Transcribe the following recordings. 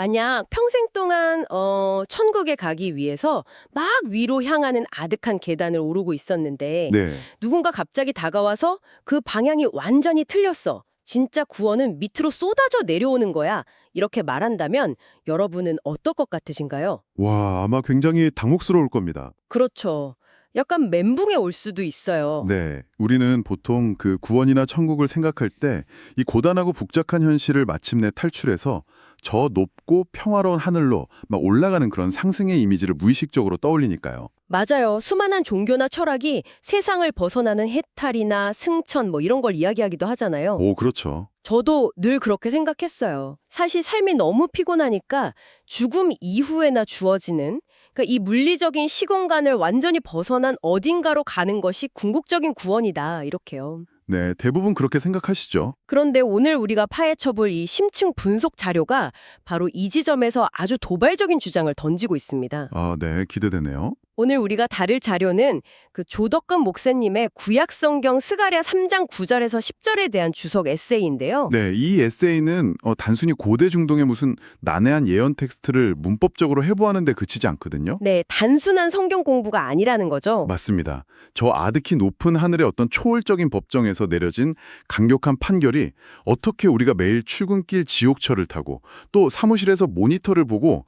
만약 평생 동안 천국에 가기 위해서 막 위로 향하는 아득한 계단을 오르고 있었는데 네. 누군가 갑자기 다가와서 그 방향이 완전히 틀렸어. 진짜 구원은 밑으로 쏟아져 내려오는 거야. 이렇게 말한다면 여러분은 어떨 것 같으신가요? 와, 아마 굉장히 당혹스러울 겁니다. 그렇죠. 약간 멘붕에 올 수도 있어요. 네. 우리는 보통 그 구원이나 천국을 생각할 때 이 고단하고 복잡한 현실을 마침내 탈출해서 저 높고 평화로운 하늘로 막 올라가는 그런 상승의 이미지를 무의식적으로 떠올리니까요. 맞아요. 수많은 종교나 철학이 세상을 벗어나는 해탈이나 승천 뭐 이런 걸 이야기하기도 하잖아요. 오, 그렇죠. 저도 늘 그렇게 생각했어요. 사실 삶이 너무 피곤하니까 죽음 이후에나 주어지는 그러니까 이 물리적인 시공간을 완전히 벗어난 어딘가로 가는 것이 궁극적인 구원이다. 이렇게요. 네, 대부분 그렇게 생각하시죠. 그런데 오늘 우리가 파헤쳐볼 이 심층 분석 자료가 바로 이 지점에서 아주 도발적인 주장을 던지고 있습니다. 아, 네, 기대되네요. 오늘 우리가 다룰 자료는 그 조덕근 목사님의 구약성경 스가랴 3장 9절에서 10절에 대한 주석 에세이인데요. 네, 이 에세이는 단순히 고대 중동의 무슨 난해한 예언 텍스트를 문법적으로 해부하는 데 그치지 않거든요. 네, 단순한 성경 공부가 아니라는 거죠. 맞습니다. 저 아득히 높은 하늘의 어떤 초월적인 법정에서 내려진 강력한 판결이 어떻게 우리가 매일 출근길 지옥철을 타고 또 사무실에서 모니터를 보고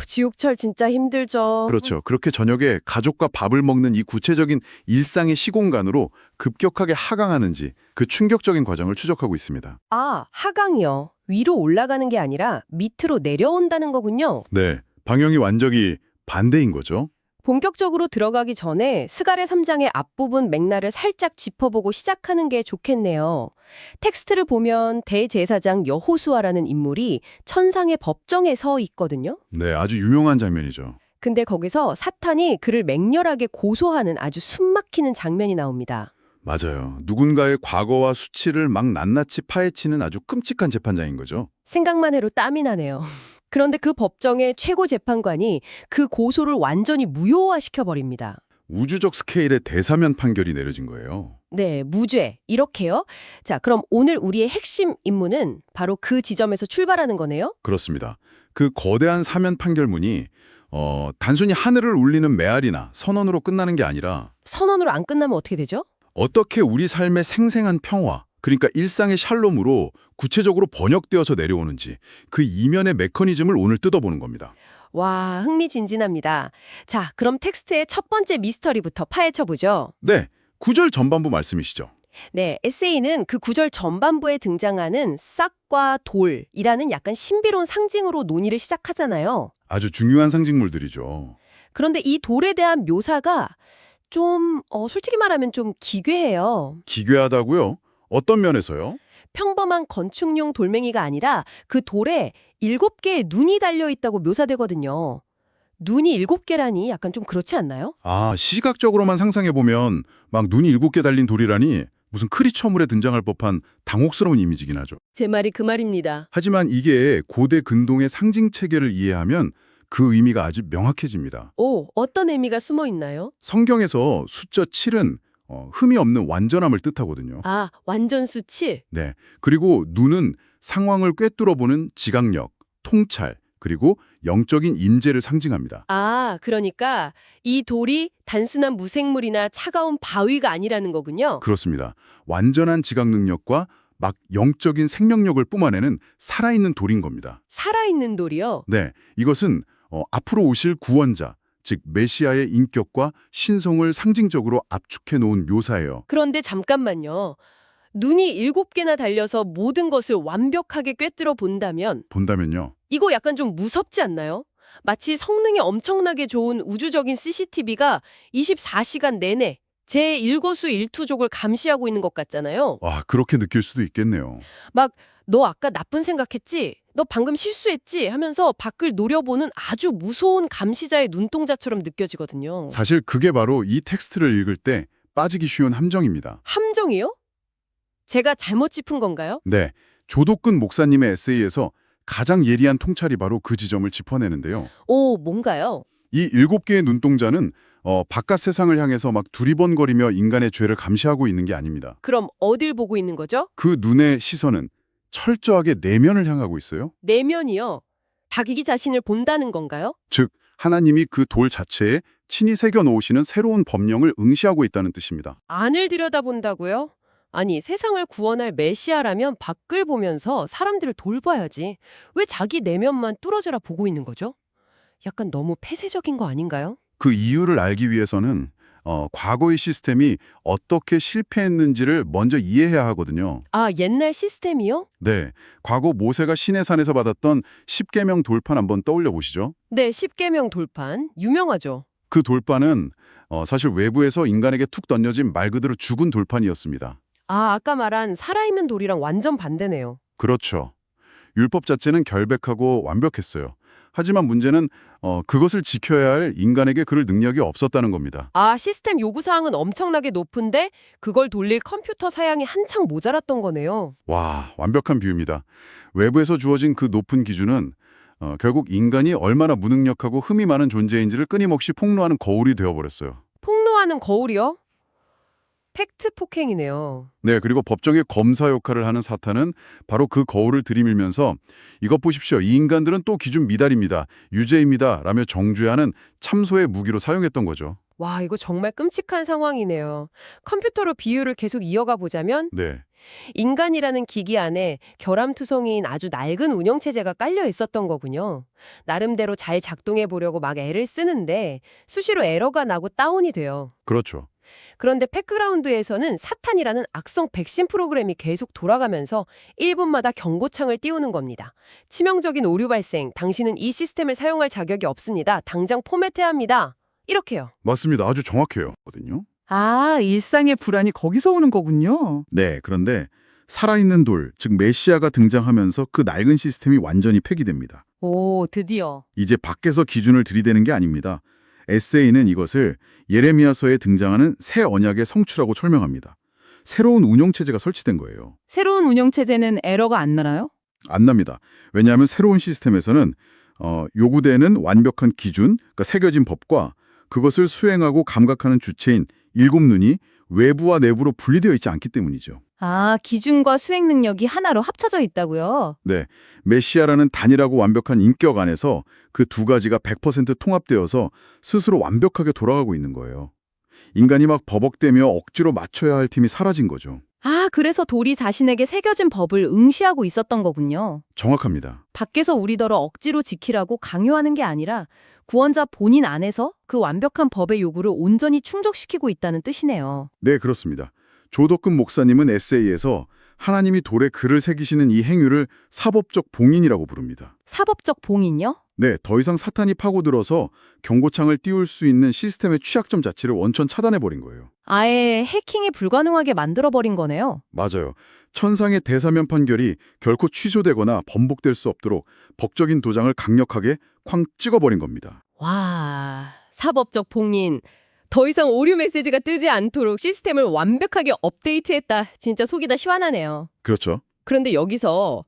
지옥철 진짜 힘들죠. 그렇죠. 그렇게 저녁에 가족과 밥을 먹는 이 구체적인 일상의 시공간으로 급격하게 하강하는지 그 충격적인 과정을 추적하고 있습니다. 하강이요. 위로 올라가는 게 아니라 밑으로 내려온다는 거군요. 네, 방향이 완전히 반대인 거죠. 본격적으로 들어가기 전에 스가랴 3장의 앞부분 맥락을 살짝 짚어보고 시작하는 게 좋겠네요. 텍스트를 보면 대제사장 여호수아라는 인물이 천상의 법정에 서 있거든요. 네, 아주 유명한 장면이죠. 근데 거기서 사탄이 그를 맹렬하게 고소하는 아주 숨막히는 장면이 나옵니다. 맞아요. 누군가의 과거와 수치를 막 낱낱이 파헤치는 아주 끔찍한 재판장인 거죠. 생각만 해도 땀이 나네요. 그런데 그 법정의 최고 재판관이 그 고소를 완전히 무효화시켜버립니다. 우주적 스케일의 대사면 판결이 내려진 거예요. 네, 무죄. 이렇게요. 자, 그럼 오늘 우리의 핵심 임무는 바로 그 지점에서 출발하는 거네요. 그렇습니다. 그 거대한 사면 판결문이 단순히 하늘을 울리는 메아리나 선언으로 끝나는 게 아니라 선언으로 안 끝나면 어떻게 되죠? 어떻게 우리 삶의 생생한 평화, 그러니까 일상의 샬롬으로 구체적으로 번역되어서 내려오는지 그 이면의 메커니즘을 오늘 뜯어보는 겁니다. 와, 흥미진진합니다. 자, 그럼 텍스트의 첫 번째 미스터리부터 파헤쳐보죠. 네, 9절 전반부 말씀이시죠. 네, 에세이는 그 구절 전반부에 등장하는 싹과 돌이라는 약간 신비로운 상징으로 논의를 시작하잖아요. 아주 중요한 상징물들이죠. 그런데 이 돌에 대한 묘사가 좀, 솔직히 말하면 좀 기괴해요. 기괴하다고요? 어떤 면에서요? 평범한 건축용 돌멩이가 아니라 그 돌에 7개의 눈이 달려있다고 묘사되거든요. 눈이 7개라니 약간 좀 그렇지 않나요? 아, 시각적으로만 상상해보면 막 눈이 7개 달린 돌이라니 무슨 크리처물에 등장할 법한 당혹스러운 이미지긴 하죠. 제 말이 그 말입니다. 하지만 이게 고대 근동의 상징 체계를 이해하면 그 의미가 아주 명확해집니다. 어떤 의미가 숨어 있나요? 성경에서 숫자 7은 흠이 없는 완전함을 뜻하거든요. 완전수 7. 네. 그리고 눈은 상황을 꿰뚫어보는 지각력, 통찰, 그리고 영적인 임재를 상징합니다. 그러니까 이 돌이 단순한 무생물이나 차가운 바위가 아니라는 거군요. 그렇습니다. 완전한 지각 능력과 막 영적인 생명력을 뿜어내는 살아있는 돌인 겁니다. 살아있는 돌이요? 네, 이것은 앞으로 오실 구원자, 즉 메시아의 인격과 신성을 상징적으로 압축해 놓은 묘사예요. 그런데 잠깐만요. 눈이 7개나 달려서 모든 것을 완벽하게 꿰뚫어 본다면요. 이거 약간 좀 무섭지 않나요? 마치 성능이 엄청나게 좋은 우주적인 CCTV가 24시간 내내 제 일거수일투족을 감시하고 있는 것 같잖아요. 와, 그렇게 느낄 수도 있겠네요. 막 너 아까 나쁜 생각했지? 너 방금 실수했지? 하면서 밖을 노려보는 아주 무서운 감시자의 눈동자처럼 느껴지거든요. 사실 그게 바로 이 텍스트를 읽을 때 빠지기 쉬운 함정입니다. 함정이요? 제가 잘못 짚은 건가요? 네, 조덕근 목사님의 에세이에서 가장 예리한 통찰이 바로 그 지점을 짚어내는데요. 뭔가요? 이 7개의 눈동자는 바깥 세상을 향해서 막 두리번거리며 인간의 죄를 감시하고 있는 게 아닙니다. 그럼 어딜 보고 있는 거죠? 그 눈의 시선은 철저하게 내면을 향하고 있어요. 내면이요. 자기 자신을 본다는 건가요? 즉, 하나님이 그 돌 자체에 친히 새겨 놓으시는 새로운 법령을 응시하고 있다는 뜻입니다. 안을 들여다본다고요? 아니, 세상을 구원할 메시아라면 밖을 보면서 사람들을 돌봐야지. 왜 자기 내면만 뚫어져라 보고 있는 거죠? 약간 너무 폐쇄적인 거 아닌가요? 그 이유를 알기 위해서는 과거의 시스템이 어떻게 실패했는지를 먼저 이해해야 하거든요. 아, 옛날 시스템이요? 네, 과거 모세가 시내산에서 받았던 십계명 돌판 한번 떠올려 보시죠. 네, 십계명 돌판. 유명하죠. 그 돌판은 사실 외부에서 인간에게 툭 던져진 말 그대로 죽은 돌판이었습니다. 아, 아까 말한 살아있는 돌이랑 완전 반대네요. 그렇죠. 율법 자체는 결백하고 완벽했어요. 하지만 문제는 그것을 지켜야 할 인간에게 그럴 능력이 없었다는 겁니다. 아, 시스템 요구사항은 엄청나게 높은데 그걸 돌릴 컴퓨터 사양이 한창 모자랐던 거네요. 와, 완벽한 비유입니다. 외부에서 주어진 그 높은 기준은 결국 인간이 얼마나 무능력하고 흠이 많은 존재인지를 끊임없이 폭로하는 거울이 되어버렸어요. 폭로하는 거울이요? 팩트 폭행이네요. 네, 그리고 법정의 검사 역할을 하는 사탄은 바로 그 거울을 들이밀면서 이것 보십시오. 이 인간들은 또 기준 미달입니다. 유죄입니다. 라며 정죄하는 참소의 무기로 사용했던 거죠. 와, 이거 정말 끔찍한 상황이네요. 컴퓨터로 비유를 계속 이어가 보자면 네, 인간이라는 기기 안에 결함투성이인 아주 낡은 운영체제가 깔려 있었던 거군요. 나름대로 잘 작동해 보려고 막 애를 쓰는데 수시로 에러가 나고 다운이 돼요. 그렇죠. 그런데 백그라운드에서는 사탄이라는 악성 백신 프로그램이 계속 돌아가면서 1분마다 경고창을 띄우는 겁니다. 치명적인 오류 발생, 당신은 이 시스템을 사용할 자격이 없습니다. 당장 포맷해야 합니다. 이렇게요. 맞습니다. 아주 정확해요. 거든요. 아, 일상의 불안이 거기서 오는 거군요. 네, 그런데 살아있는 돌, 즉 메시아가 등장하면서 그 낡은 시스템이 완전히 폐기됩니다. 오, 드디어. 이제 밖에서 기준을 들이대는 게 아닙니다. 에세이는 이것을 예레미야서에 등장하는 새 언약의 성취라고 설명합니다. 새로운 운영체제가 설치된 거예요. 새로운 운영체제는 에러가 안 나나요? 안 납니다. 왜냐하면 새로운 시스템에서는 요구되는 완벽한 기준, 그러니까 새겨진 법과 그것을 수행하고 감각하는 주체인 일곱 눈이 외부와 내부로 분리되어 있지 않기 때문이죠. 아, 기준과 수행 능력이 하나로 합쳐져 있다고요? 네, 메시아라는 단일하고 완벽한 인격 안에서 그 두 가지가 100% 통합되어서 스스로 완벽하게 돌아가고 있는 거예요. 인간이 막 버벅대며 억지로 맞춰야 할 팀이 사라진 거죠. 아, 그래서 돌이 자신에게 새겨진 법을 응시하고 있었던 거군요. 정확합니다. 밖에서 우리더러 억지로 지키라고 강요하는 게 아니라 구원자 본인 안에서 그 완벽한 법의 요구를 온전히 충족시키고 있다는 뜻이네요. 네, 그렇습니다. 조덕근 목사님은 에세이에서 하나님이 돌에 글을 새기시는 이 행위를 사법적 봉인이라고 부릅니다. 사법적 봉인요? 네, 더 이상 사탄이 파고들어서 경고창을 띄울 수 있는 시스템의 취약점 자체를 원천 차단해버린 거예요. 아예 해킹이 불가능하게 만들어버린 거네요. 맞아요. 천상의 대사면 판결이 결코 취소되거나 번복될 수 없도록 법적인 도장을 강력하게 쾅 찍어버린 겁니다. 와, 사법적 봉인. 더 이상 오류 메시지가 뜨지 않도록 시스템을 완벽하게 업데이트했다. 진짜 속이 다 시원하네요. 그렇죠. 그런데 여기서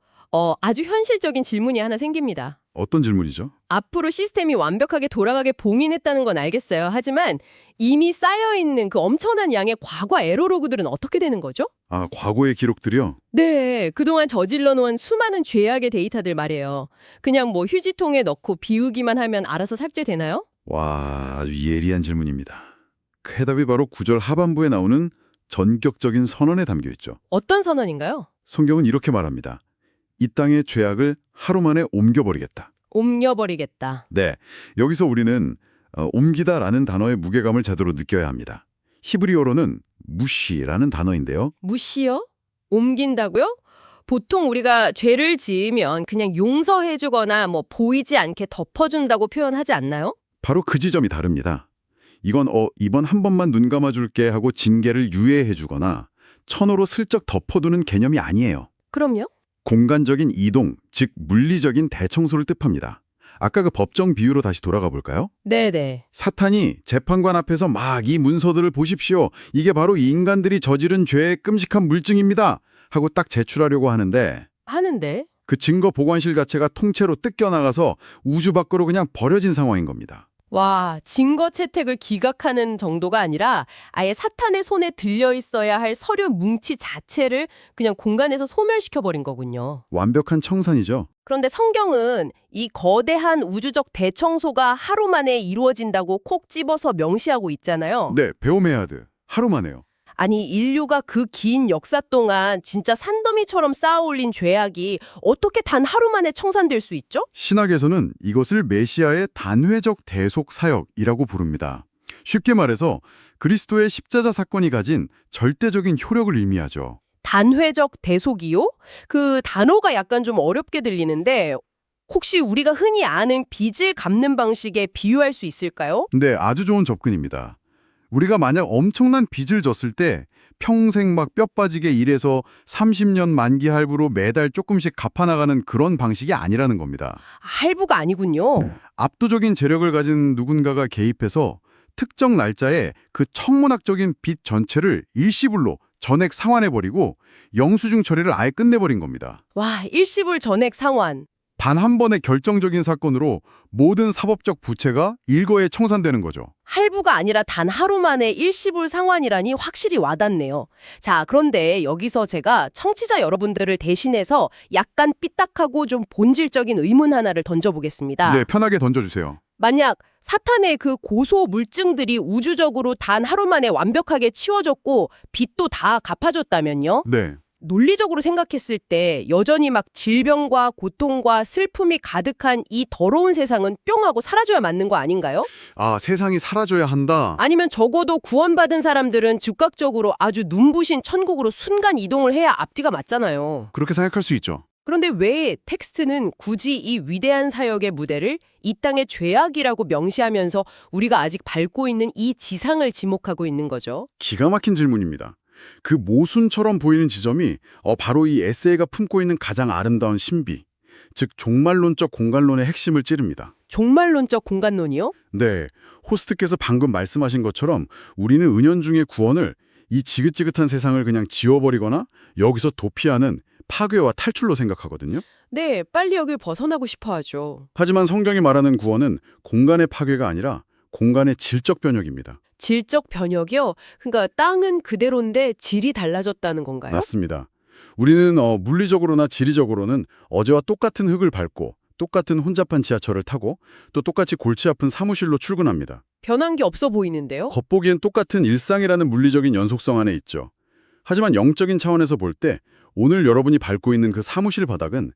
아주 현실적인 질문이 하나 생깁니다. 어떤 질문이죠? 앞으로 시스템이 완벽하게 돌아가게 봉인했다는 건 알겠어요. 하지만 이미 쌓여있는 그 엄청난 양의 과거 에러 로그들은 어떻게 되는 거죠? 아, 과거의 기록들이요? 네, 그동안 저질러 놓은 수많은 죄악의 데이터들 말이에요. 그냥 뭐 휴지통에 넣고 비우기만 하면 알아서 삭제되나요? 와, 아주 예리한 질문입니다. 그 해답이 바로 9절 하반부에 나오는 전격적인 선언에 담겨 있죠. 어떤 선언인가요? 성경은 이렇게 말합니다. 이 땅의 죄악을 하루 만에 옮겨버리겠다. 옮겨버리겠다. 네, 여기서 우리는 옮기다라는 단어의 무게감을 제대로 느껴야 합니다. 히브리어로는 무시라는 단어인데요. 무시요? 옮긴다고요? 보통 우리가 죄를 지으면 그냥 용서해주거나 뭐 보이지 않게 덮어준다고 표현하지 않나요? 바로 그 지점이 다릅니다. 이건 이번 한 번만 눈 감아줄게 하고 징계를 유예해주거나 천으로 슬쩍 덮어두는 개념이 아니에요. 그럼요. 공간적인 이동, 즉 물리적인 대청소를 뜻합니다. 아까 그 법정 비유로 다시 돌아가 볼까요? 네네. 사탄이 재판관 앞에서 막 이 문서들을 보십시오. 이게 바로 이 인간들이 저지른 죄의 끔찍한 물증입니다. 하고 딱 제출하려고 하는데 그 증거 보관실 자체가 통째로 뜯겨나가서 우주 밖으로 그냥 버려진 상황인 겁니다. 와, 증거 채택을 기각하는 정도가 아니라 아예 사탄의 손에 들려 있어야 할 서류 뭉치 자체를 그냥 공간에서 소멸시켜버린 거군요. 완벽한 청산이죠. 그런데 성경은 이 거대한 우주적 대청소가 하루 만에 이루어진다고 콕 집어서 명시하고 있잖아요. 네, 베오메아드. 하루 만에요. 아니, 인류가 그 긴 역사 동안 진짜 산더미처럼 쌓아올린 죄악이 어떻게 단 하루 만에 청산될 수 있죠? 신학에서는 이것을 메시아의 단회적 대속 사역이라고 부릅니다. 쉽게 말해서 그리스도의 십자자 사건이 가진 절대적인 효력을 의미하죠. 단회적 대속이요? 그 단어가 약간 좀 어렵게 들리는데 혹시 우리가 흔히 아는 빚을 갚는 방식에 비유할 수 있을까요? 네, 아주 좋은 접근입니다. 우리가 만약 엄청난 빚을 졌을 때 평생 막 뼈 빠지게 일해서 30년 만기 할부로 매달 조금씩 갚아나가는 그런 방식이 아니라는 겁니다. 할부가 아니군요. 압도적인 재력을 가진 누군가가 개입해서 특정 날짜에 그 천문학적인 빚 전체를 일시불로 전액 상환해버리고 영수증 처리를 아예 끝내버린 겁니다. 와, 일시불 전액 상환. 단 한 번의 결정적인 사건으로 모든 사법적 부채가 일거에 청산되는 거죠. 할부가 아니라 단 하루 만에 일시불 상환이라니 확실히 와닿네요. 자, 그런데 여기서 제가 청취자 여러분들을 대신해서 약간 삐딱하고 좀 본질적인 의문 하나를 던져보겠습니다. 네, 편하게 던져주세요. 만약 사탄의 그 고소 물증들이 우주적으로 단 하루 만에 완벽하게 치워졌고 빚도 다 갚아줬다면요? 네. 논리적으로 생각했을 때 여전히 막 질병과 고통과 슬픔이 가득한 이 더러운 세상은 뿅 하고 사라져야 맞는 거 아닌가요? 아, 세상이 사라져야 한다. 아니면 적어도 구원받은 사람들은 즉각적으로 아주 눈부신 천국으로 순간 이동을 해야 앞뒤가 맞잖아요. 그렇게 생각할 수 있죠. 그런데 왜 텍스트는 굳이 이 위대한 사역의 무대를 이 땅의 죄악이라고 명시하면서 우리가 아직 밟고 있는 이 지상을 지목하고 있는 거죠? 기가 막힌 질문입니다. 그 모순처럼 보이는 지점이 바로 이 에세이가 품고 있는 가장 아름다운 신비, 즉 종말론적 공간론의 핵심을 찌릅니다. 종말론적 공간론이요? 네, 호스트께서 방금 말씀하신 것처럼 우리는 은연중에 구원을 이 지긋지긋한 세상을 그냥 지워버리거나 여기서 도피하는 파괴와 탈출로 생각하거든요. 네, 빨리 여길 벗어나고 싶어 하죠. 하지만 성경이 말하는 구원은 공간의 파괴가 아니라 공간의 질적 변혁입니다. 질적 변혁이요? 그러니까 땅은 그대로인데 질이 달라졌다는 건가요? 맞습니다. 우리는 물리적으로나 지리적으로는 어제와 똑같은 흙을 밟고 똑같은 혼잡한 지하철을 타고 또 똑같이 골치 아픈 사무실로 출근합니다. 변한 게 없어 보이는데요? 겉보기엔 똑같은 일상이라는 물리적인 연속성 안에 있죠. 하지만 영적인 차원에서 볼 때 오늘 여러분이 밟고 있는 그 사무실 바닥은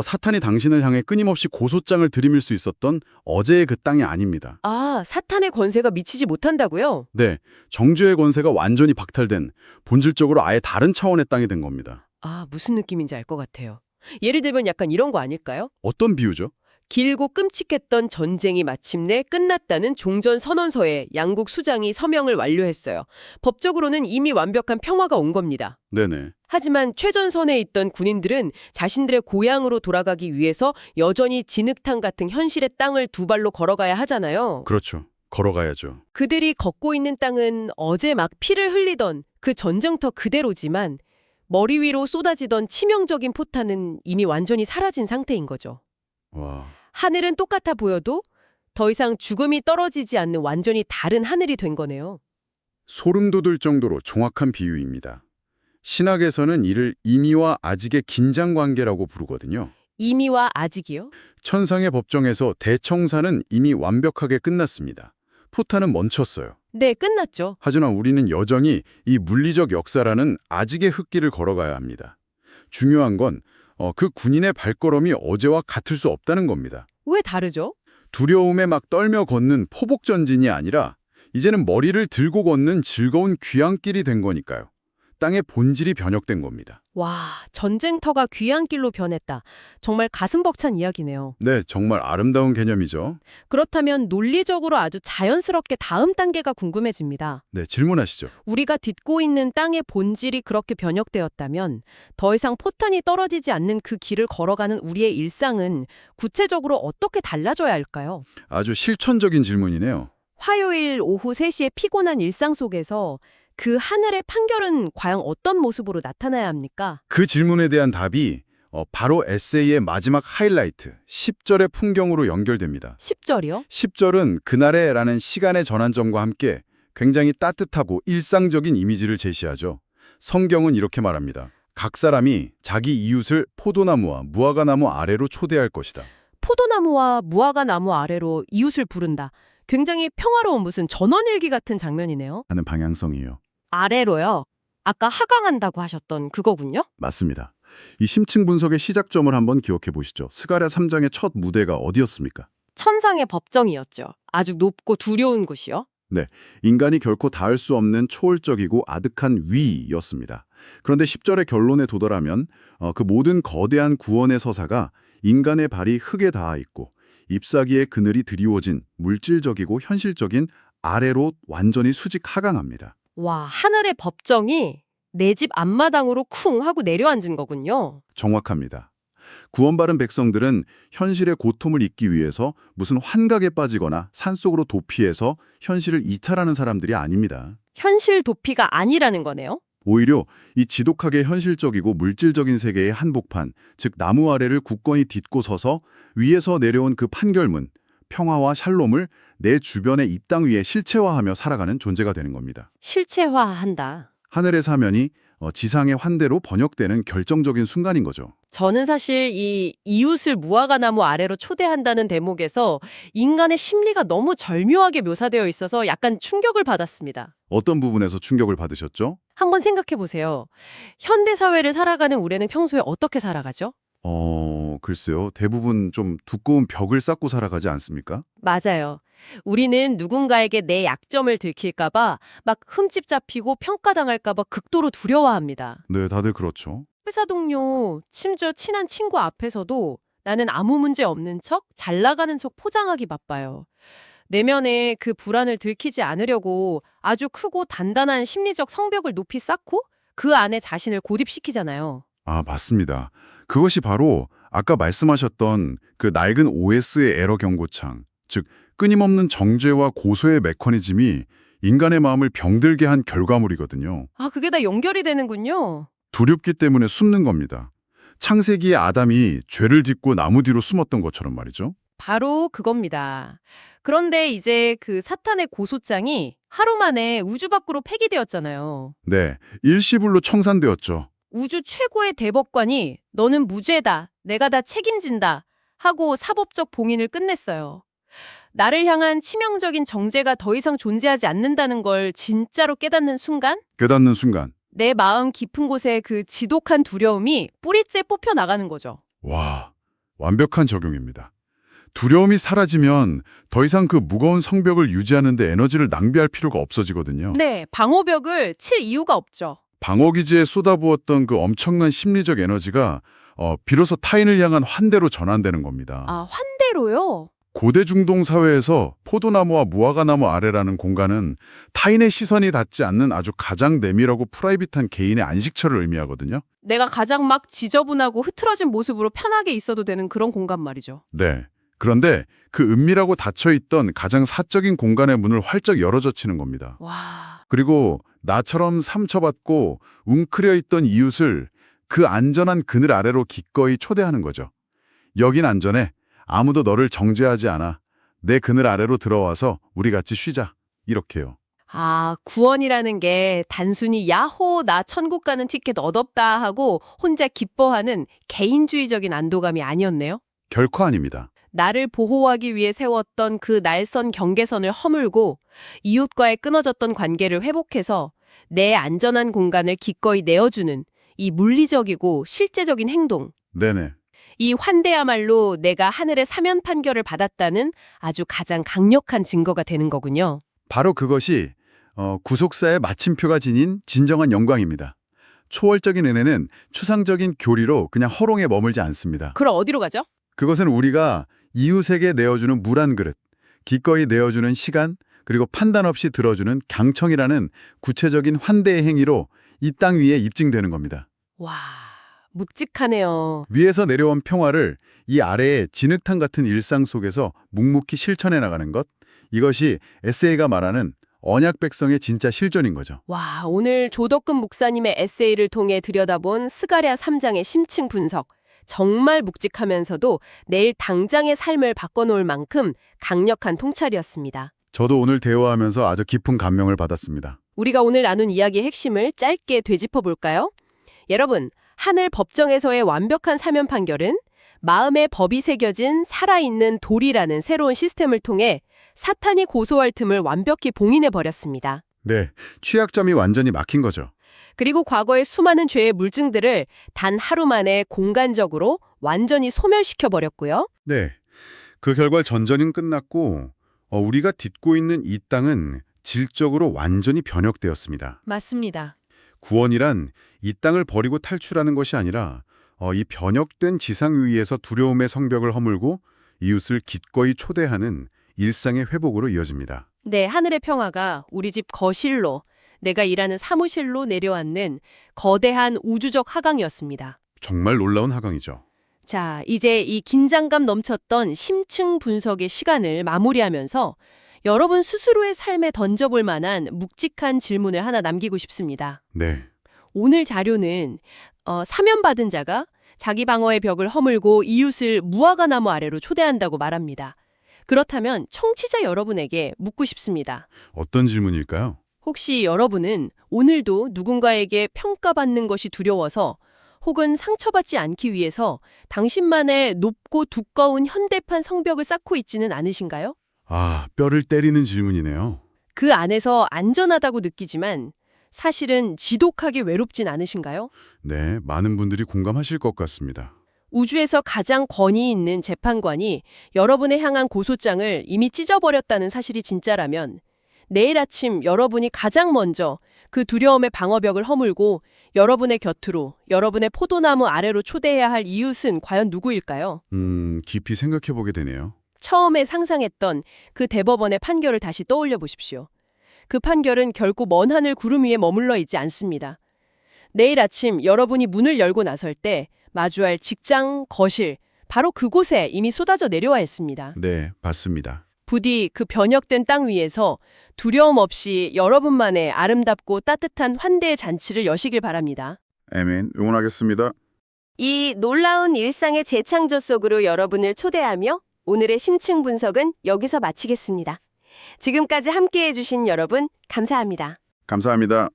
사탄이 당신을 향해 끊임없이 고소장을 들이밀 수 있었던 어제의 그 땅이 아닙니다. 아, 사탄의 권세가 미치지 못한다고요? 네, 정죄의 권세가 완전히 박탈된 본질적으로 아예 다른 차원의 땅이 된 겁니다. 아, 무슨 느낌인지 알 것 같아요. 예를 들면 약간 이런 거 아닐까요? 어떤 비유죠? 길고 끔찍했던 전쟁이 마침내 끝났다는 종전 선언서에 양국 수장이 서명을 완료했어요. 법적으로는 이미 완벽한 평화가 온 겁니다. 네네. 하지만 최전선에 있던 군인들은 자신들의 고향으로 돌아가기 위해서 여전히 진흙탕 같은 현실의 땅을 두 발로 걸어가야 하잖아요. 그렇죠. 걸어가야죠. 그들이 걷고 있는 땅은 어제 막 피를 흘리던 그 전쟁터 그대로지만 머리 위로 쏟아지던 치명적인 포탄은 이미 완전히 사라진 상태인 거죠. 와. 하늘은 똑같아 보여도 더 이상 죽음이 떨어지지 않는 완전히 다른 하늘이 된 거네요. 소름 돋을 정도로 정확한 비유입니다. 신학에서는 이를 이미와 아직의 긴장 관계라고 부르거든요. 이미와 아직이요? 천상의 법정에서 대청사는 이미 완벽하게 끝났습니다. 포탄은 멈췄어요. 네, 끝났죠. 하지만 우리는 여전히 이 물리적 역사라는 아직의 흙길을 걸어가야 합니다. 중요한 건 그 군인의 발걸음이 어제와 같을 수 없다는 겁니다. 왜 다르죠? 두려움에 막 떨며 걷는 포복 전진이 아니라 이제는 머리를 들고 걷는 즐거운 귀향길이 된 거니까요. 땅의 본질이 변혁된 겁니다. 와, 전쟁터가 귀향길로 변했다. 정말 가슴 벅찬 이야기네요. 네, 정말 아름다운 개념이죠. 그렇다면 논리적으로 아주 자연스럽게 다음 단계가 궁금해집니다. 네, 질문하시죠. 우리가 딛고 있는 땅의 본질이 그렇게 변혁되었다면 더 이상 포탄이 떨어지지 않는 그 길을 걸어가는 우리의 일상은 구체적으로 어떻게 달라져야 할까요? 아주 실천적인 질문이네요. 화요일 오후 3시에 피곤한 일상 속에서 그 하늘의 판결은 과연 어떤 모습으로 나타나야 합니까? 그 질문에 대한 답이 바로 에세이의 마지막 하이라이트, 10절의 풍경으로 연결됩니다. 10절이요? 10절은 그날의 라는 시간의 전환점과 함께 굉장히 따뜻하고 일상적인 이미지를 제시하죠. 성경은 이렇게 말합니다. 각 사람이 자기 이웃을 포도나무와 무화과나무 아래로 초대할 것이다. 포도나무와 무화과나무 아래로 이웃을 부른다. 굉장히 평화로운 무슨 전원일기 같은 장면이네요. 하는 방향성이에요. 아래로요? 아까 하강한다고 하셨던 그거군요? 맞습니다. 이 심층 분석의 시작점을 한번 기억해 보시죠. 스가랴 3장의 첫 무대가 어디였습니까? 천상의 법정이었죠. 아주 높고 두려운 곳이요. 인간이 결코 닿을 수 없는 초월적이고 아득한 위였습니다. 그런데 10절의 결론에 도달하면 그 모든 거대한 구원의 서사가 인간의 발이 흙에 닿아 있고 잎사귀의 그늘이 드리워진 물질적이고 현실적인 아래로 완전히 수직 하강합니다. 와, 하늘의 법정이 내 집 앞마당으로 쿵 하고 내려앉은 거군요. 정확합니다. 구원받은 백성들은 현실의 고통을 잊기 위해서 무슨 환각에 빠지거나 산속으로 도피해서 현실을 이탈하는 사람들이 아닙니다. 현실 도피가 아니라는 거네요. 오히려 이 지독하게 현실적이고 물질적인 세계의 한복판, 즉 나무 아래를 굳건히 딛고 서서 위에서 내려온 그 판결문, 평화와 샬롬을 내 주변의 이 땅 위에 실체화하며 살아가는 존재가 되는 겁니다. 실체화한다. 하늘의 사면이 지상의 환대로 번역되는 결정적인 순간인 거죠. 저는 사실 이 이웃을 무화과나무 아래로 초대한다는 대목에서 인간의 심리가 너무 절묘하게 묘사되어 있어서 약간 충격을 받았습니다. 어떤 부분에서 충격을 받으셨죠? 한번 생각해 보세요. 현대 사회를 살아가는 우리는 평소에 어떻게 살아가죠? 글쎄요. 대부분 좀 두꺼운 벽을 쌓고 살아가지 않습니까? 맞아요. 우리는 누군가에게 내 약점을 들킬까봐 막 흠집 잡히고 평가당할까봐 극도로 두려워합니다. 네, 다들 그렇죠. 회사 동료, 심지어 친한 친구 앞에서도 나는 아무 문제 없는 척, 잘 나가는 척 포장하기 바빠요. 내면에 그 불안을 들키지 않으려고 아주 크고 단단한 심리적 성벽을 높이 쌓고 그 안에 자신을 고립시키잖아요. 아, 맞습니다. 그것이 바로 아까 말씀하셨던 그 낡은 OS의 에러 경고창, 즉 끊임없는 정죄와 고소의 메커니즘이 인간의 마음을 병들게 한 결과물이거든요. 아, 그게 다 연결이 되는군요. 두렵기 때문에 숨는 겁니다. 창세기의 아담이 죄를 짓고 나무 뒤로 숨었던 것처럼 말이죠. 바로 그겁니다. 그런데 이제 그 사탄의 고소장이 하루 만에 우주 밖으로 폐기되었잖아요. 네, 일시불로 청산되었죠. 우주 최고의 대법관이 너는 무죄다, 내가 다 책임진다 하고 사법적 봉인을 끝냈어요. 나를 향한 치명적인 정죄가 더 이상 존재하지 않는다는 걸 진짜로 깨닫는 순간 깨닫는 순간, 내 마음 깊은 곳에 그 지독한 두려움이 뿌리째 뽑혀 나가는 거죠. 와, 완벽한 적용입니다. 두려움이 사라지면 더 이상 그 무거운 성벽을 유지하는 데 에너지를 낭비할 필요가 없어지거든요. 네, 방어벽을 칠 이유가 없죠. 방어기지에 쏟아부었던 그 엄청난 심리적 에너지가 비로소 타인을 향한 환대로 전환되는 겁니다. 아, 환대로요? 고대 중동 사회에서 포도나무와 무화과나무 아래라는 공간은 타인의 시선이 닿지 않는 아주 가장 내밀하고 프라이빗한 개인의 안식처를 의미하거든요. 내가 가장 막 지저분하고 흐트러진 모습으로 편하게 있어도 되는 그런 공간 말이죠. 네. 그런데 그 은밀하고 닫혀있던 가장 사적인 공간의 문을 활짝 열어젖히는 겁니다. 와, 그리고 나처럼 상처받고 웅크려 있던 이웃을 그 안전한 그늘 아래로 기꺼이 초대하는 거죠. 여긴 안전해. 아무도 너를 정죄하지 않아. 내 그늘 아래로 들어와서 우리 같이 쉬자. 이렇게요. 아, 구원이라는 게 단순히 야호, 나 천국 가는 티켓 얻었다 하고 혼자 기뻐하는 개인주의적인 안도감이 아니었네요. 결코 아닙니다. 나를 보호하기 위해 세웠던 그 날선 경계선을 허물고 이웃과의 끊어졌던 관계를 회복해서 내 안전한 공간을 기꺼이 내어주는 이 물리적이고 실제적인 행동. 네네. 이 환대야말로 내가 하늘의 사면 판결을 받았다는 아주 가장 강력한 증거가 되는 거군요. 바로 그것이 구속사의 마침표가 지닌 진정한 영광입니다. 초월적인 은혜는 추상적인 교리로 그냥 허롱에 머물지 않습니다. 그럼 어디로 가죠? 그것은 우리가 이웃에게 내어주는 물 한 그릇, 기꺼이 내어주는 시간, 그리고 판단 없이 들어주는 강청이라는 구체적인 환대의 행위로 이 땅 위에 입증되는 겁니다. 와, 묵직하네요. 위에서 내려온 평화를 이 아래의 진흙탕 같은 일상 속에서 묵묵히 실천해 나가는 것, 이것이 에세이가 말하는 언약 백성의 진짜 실존인 거죠. 와, 오늘 조덕금 목사님의 에세이를 통해 들여다본 스가랴 3장의 심층 분석. 정말 묵직하면서도 내일 당장의 삶을 바꿔놓을 만큼 강력한 통찰이었습니다. 저도 오늘 대화하면서 아주 깊은 감명을 받았습니다. 우리가 오늘 나눈 이야기의 핵심을 짧게 되짚어 볼까요? 여러분, 하늘 법정에서의 완벽한 사면 판결은 마음에 법이 새겨진 살아있는 돌이라는 새로운 시스템을 통해 사탄이 고소할 틈을 완벽히 봉인해버렸습니다. 네, 취약점이 완전히 막힌 거죠. 그리고 과거의 수많은 죄의 물증들을 단 하루 만에 공간적으로 완전히 소멸시켜버렸고요. 네, 그 결과 전쟁은 끝났고 우리가 딛고 있는 이 땅은 질적으로 완전히 변혁되었습니다. 맞습니다. 구원이란 이 땅을 버리고 탈출하는 것이 아니라 이 변혁된 지상 위에서 두려움의 성벽을 허물고 이웃을 기꺼이 초대하는 일상의 회복으로 이어집니다. 네, 하늘의 평화가 우리 집 거실로, 내가 일하는 사무실로 내려앉는 거대한 우주적 하강이었습니다. 정말 놀라운 하강이죠. 자, 이제 이 긴장감 넘쳤던 심층 분석의 시간을 마무리하면서 여러분 스스로의 삶에 던져볼 만한 묵직한 질문을 하나 남기고 싶습니다. 네, 오늘 자료는 사면받은 자가 자기 방어의 벽을 허물고 이웃을 무화과나무 아래로 초대한다고 말합니다. 그렇다면 청취자 여러분에게 묻고 싶습니다. 어떤 질문일까요? 혹시 여러분은 오늘도 누군가에게 평가받는 것이 두려워서 혹은 상처받지 않기 위해서 당신만의 높고 두꺼운 현대판 성벽을 쌓고 있지는 않으신가요? 뼈를 때리는 질문이네요. 그 안에서 안전하다고 느끼지만 사실은 지독하게 외롭진 않으신가요? 네, 많은 분들이 공감하실 것 같습니다. 우주에서 가장 권위 있는 재판관이 여러분을 향한 고소장을 이미 찢어버렸다는 사실이 진짜라면 내일 아침 여러분이 가장 먼저 그 두려움의 방어벽을 허물고 여러분의 곁으로, 여러분의 포도나무 아래로 초대해야 할 이웃은 과연 누구일까요? 깊이 생각해 보게 되네요. 처음에 상상했던 그 대법원의 판결을 다시 떠올려 보십시오. 그 판결은 결코 먼 하늘 구름 위에 머물러 있지 않습니다. 내일 아침 여러분이 문을 열고 나설 때 마주할 직장, 거실, 바로 그곳에 이미 쏟아져 내려와 있습니다. 네, 맞습니다. 부디 그 변혁된 땅 위에서 두려움 없이 여러분만의 아름답고 따뜻한 환대의 잔치를 여시길 바랍니다. 아멘, 응원하겠습니다. 이 놀라운 일상의 재창조 속으로 여러분을 초대하며 오늘의 심층 분석은 여기서 마치겠습니다. 지금까지 함께해 주신 여러분 감사합니다. 감사합니다.